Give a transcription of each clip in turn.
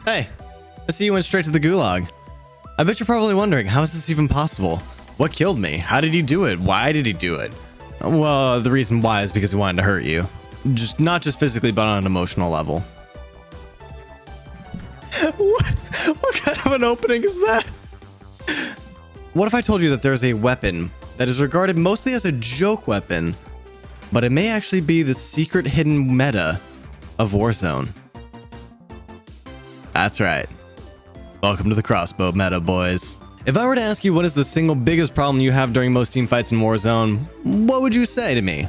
Hey, I see you went straight to the gulag. I bet you're probably wondering, how is this even possible? What killed me? How did he do it? Why did he do it? Well, the reason why is because he wanted to hurt you. Not just physically, but on an emotional level. What kind of an opening is that? What if I told you that there's a weapon that is regarded mostly as a joke weapon, but it may actually be the secret hidden meta of Warzone? That's right. Welcome to the crossbow meta, boys. If I were to ask you what is the single biggest problem you have during most team fights in Warzone, what would you say to me?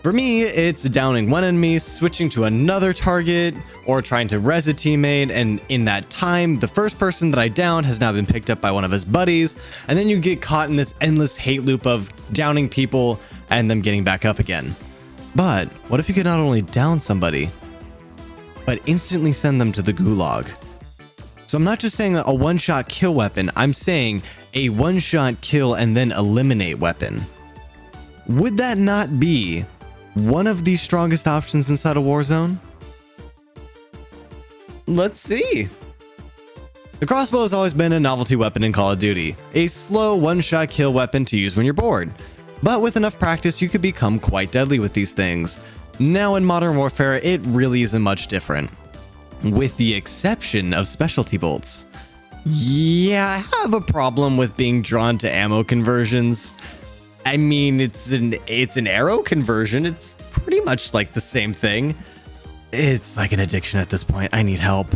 For me, it's downing one enemy, switching to another target, or trying to res a teammate, and in that time, the first person that I downed has now been picked up by one of his buddies, and then you get caught in this endless hate loop of downing people and them getting back up again. But what if you could not only down somebody, but instantly send them to the gulag? So I'm not just saying a one-shot kill weapon, I'm saying a one-shot kill and then eliminate weapon. Would that not be one of the strongest options inside of Warzone? Let's see. The crossbow has always been a novelty weapon in Call of Duty, a slow one-shot kill weapon to use when you're bored. But with enough practice, you could become quite deadly with these things. Now in Modern Warfare, it really isn't much different. With the exception of specialty bolts. Yeah, I have a problem with being drawn to ammo conversions. I mean, it's an arrow conversion. It's pretty much like the same thing. It's like an addiction at this point. I need help.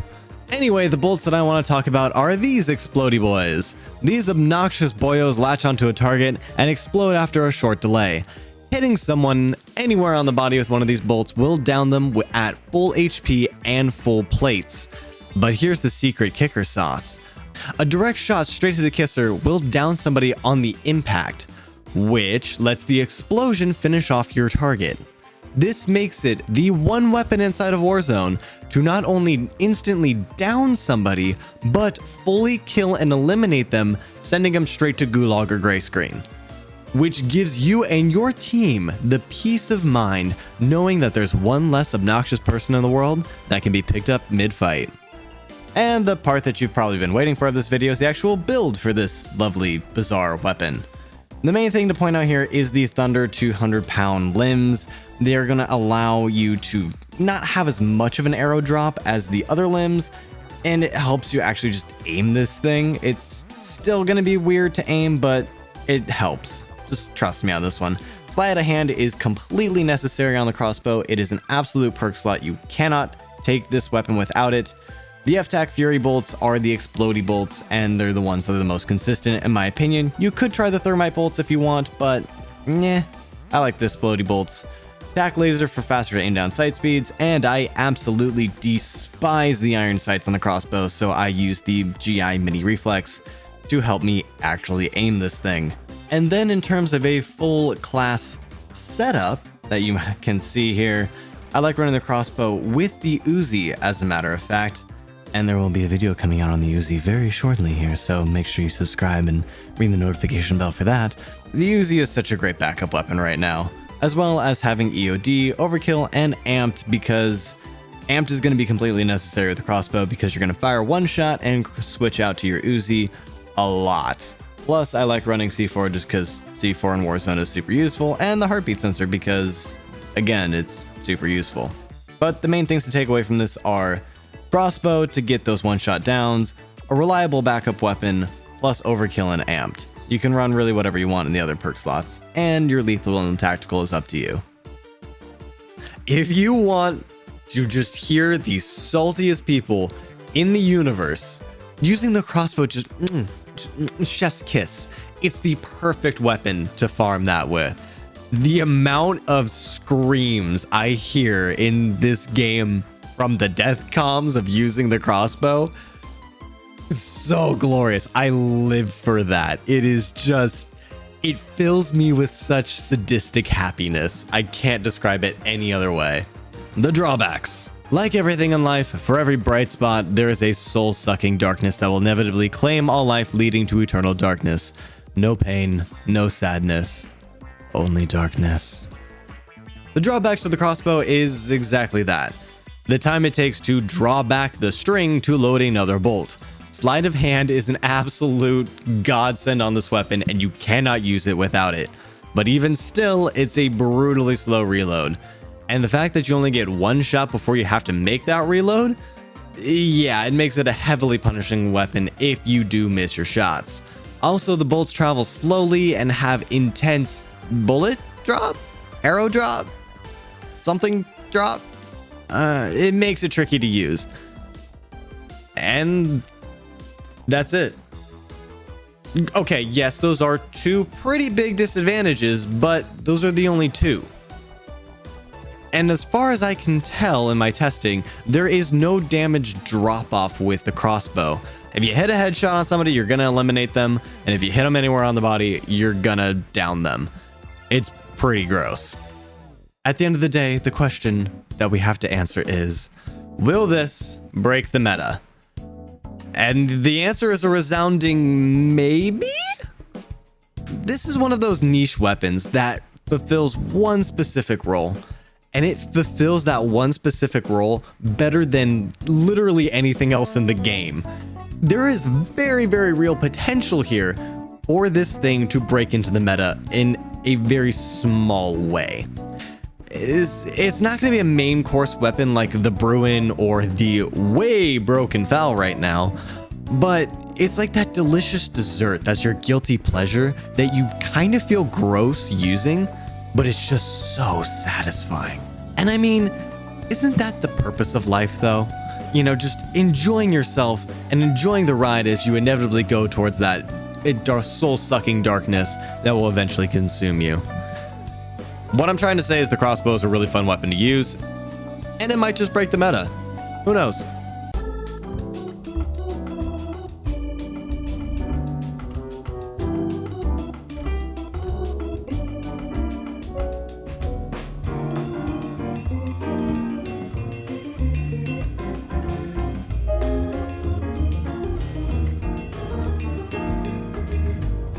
Anyway, the bolts that I want to talk about are these explodey boys. These obnoxious boyos latch onto a target and explode after a short delay. Hitting someone anywhere on the body with one of these bolts will down them at full HP and full plates. But here's the secret kicker sauce. A direct shot straight to the kisser will down somebody on the impact, which lets the explosion finish off your target. This makes it the one weapon inside of Warzone to not only instantly down somebody, but fully kill and eliminate them, sending them straight to gulag or gray screen. Which gives you and your team the peace of mind knowing that there's one less obnoxious person in the world that can be picked up mid-fight. And the part that you've probably been waiting for of this video is the actual build for this lovely, bizarre weapon. The main thing to point out here is the Thunder 200-pound limbs. They are going to allow you to not have as much of an arrow drop as the other limbs, and it helps you actually just aim this thing. It's still going to be weird to aim, but it helps. Just trust me on this one. Sleight of hand is completely necessary on the crossbow. It is an absolute perk slot. You cannot take this weapon without it. The F-Tac Fury bolts are the explodey bolts, and they're the ones that are the most consistent in my opinion. You could try the thermite bolts if you want, but yeah, I like the explodey bolts. Tac laser for faster to aim down sight speeds, and I absolutely despise the iron sights on the crossbow, so I use the GI mini reflex to help me actually aim this thing. And then in terms of a full class setup that you can see here, I like running the crossbow with the Uzi as a matter of fact. And there will be a video coming out on the Uzi very shortly here, so make sure you subscribe and ring the notification bell for that. The Uzi is such a great backup weapon right now, as well as having EOD, Overkill, and Amped, because Amped is going to be completely necessary with the crossbow because you're going to fire one shot and switch out to your Uzi a lot. Plus, I like running C4 just because C4 in Warzone is super useful, and the heartbeat sensor because, again, it's super useful. But the main things to take away from this are crossbow to get those one-shot downs, a reliable backup weapon, plus overkill and amped. You can run really whatever you want in the other perk slots, and your lethal and tactical is up to you. If you want to just hear the saltiest people in the universe, using the crossbow just chef's kiss. It's the perfect weapon to farm that with. The amount of screams I hear in this game from the death comms of using the crossbow is so glorious. I live for that. It is just, it fills me with such sadistic happiness. I can't describe it any other way. The drawbacks. Like everything in life, for every bright spot, there is a soul-sucking darkness that will inevitably claim all life, leading to eternal darkness. No pain, no sadness, only darkness. The drawbacks to the crossbow is exactly that. the time it takes to draw back the string to load another bolt. Sleight of hand is an absolute godsend on this weapon, and you cannot use it without it. But even still, it's a brutally slow reload. And the fact that you only get one shot before you have to make that reload, yeah, it makes it a heavily punishing weapon if you do miss your shots. Also, the bolts travel slowly and have intense bullet drop, arrow drop, something drop. It makes it tricky to use. And that's it. Okay, yes, those are two pretty big disadvantages, but those are the only two. And as far as I can tell in my testing, there is no damage drop-off with the crossbow. If you hit a headshot on somebody, you're gonna eliminate them, and if you hit them anywhere on the body, you're gonna down them. It's pretty gross. At the end of the day, the question that we have to answer is, will this break the meta? And the answer is a resounding maybe? This is one of those niche weapons that fulfills one specific role, and it fulfills that one specific role better than literally anything else in the game. There is very, very real potential here for this thing to break into the meta in a very small way. It's not going to be a main course weapon like the Bruin or the way broken foul right now, but it's like that delicious dessert that's your guilty pleasure that you kind of feel gross using, but it's just so satisfying. And I mean, isn't that the purpose of life though? You know, just enjoying yourself and enjoying the ride as you inevitably go towards that soul-sucking darkness that will eventually consume you. What I'm trying to say is the crossbow is a really fun weapon to use, and it might just break the meta. Who knows?